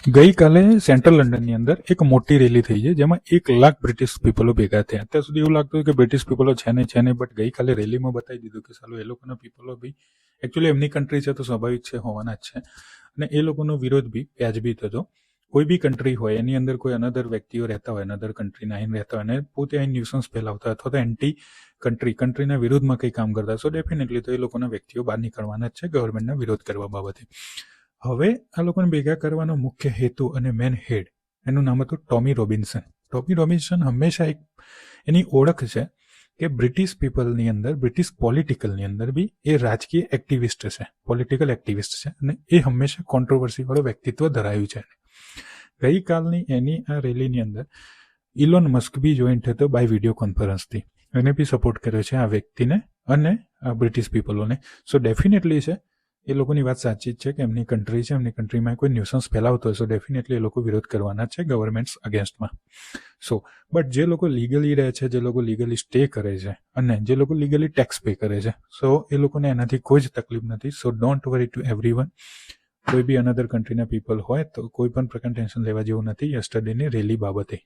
ગઈકાલે સેન્ટ્રલ લંડનની અંદર એક મોટી રેલી થઈ છે જેમાં 1 લાખ બ્રિટિશ પીપલો ભેગા થયા. અત્યાર સુધી એવું લાગતું કે બ્રિટિશ પીપલો છે ને, બટ ગઈકાલે રેલીમાં બતાવી દીધું કે સાલું એ લોકોના પીપલો બી એકચ્યુઅલી એમની કન્ટ્રી છે તો સ્વાભાવિક છે, હોવાના જ છે. અને એ લોકોનો વિરોધ બી વ્યાજબી થતો. કોઈ બી કન્ટ્રી હોય એની અંદર કોઈ અનધર વ્યક્તિઓ રહેતા હોય, અનધર કન્ટ્રીના આવીને રહેતા હોય અને પોતે અહીં ન્યુસન્સ ફેલાવતા અથવા તો એન્ટી કન્ટ્રીના વિરોધમાં કંઈ કામ કરતા, સો ડેફિનેટલી તો એ લોકોના વ્યક્તિઓ બહાર નીકળવાના જ છે ગવર્મેન્ટના વિરોધ કરવા બાબતે. હવે આ લોકોને ભેગા કરવાનો મુખ્ય હેતુ અને મેન હેડ, એનું નામ હતું ટોમી રોબિન્સન. ટોમી રોબિન્સન હંમેશા એક એની ઓળખ છે કે બ્રિટિશ પીપલની અંદર, બ્રિટિશ પોલિટિકલની અંદર બી એ રાજકીય એક્ટિવિસ્ટ છે, પોલિટિકલ એક્ટિવિસ્ટ છે અને એ હંમેશા કોન્ટ્રોવર્સીવાળું વ્યક્તિત્વ ધરાવ્યું છે. ગઈકાલની એની આ રેલીની અંદર ઇલોન મસ્ક બી જોઈન્ટ થતો બાય વિડીયો કોન્ફરન્સથી. એને બી સપોર્ટ કર્યો છે આ વ્યક્તિને અને આ બ્રિટિશ પીપલોને. સો ડેફિનેટલી છે એ લોકોની વાત સાચી જ છે કે એમની કન્ટ્રી છે, એમની કન્ટ્રીમાં કોઈ ન્યુસન્સ ફેલાવતો હોય, સો ડેફિનેટલી એ લોકો વિરોધ કરવાના છે ગવર્મેન્ટ્સ અગેન્સ્ટમાં. સો બટ જે લોકો લીગલી રહે છે, જે લોકો લીગલી સ્ટે કરે છે અને જે લોકો લીગલી ટેક્સ પે કરે છે, સો એ લોકોને એનાથી કોઈ જ તકલીફ નથી. So don't worry to everyone. કોઈ બી અનધર કન્ટ્રીના પીપલ હોય તો કોઈ પણ પ્રકાર ટેન્શન લેવા જેવું નથી યસ્ટરડેની રેલી બાબતે.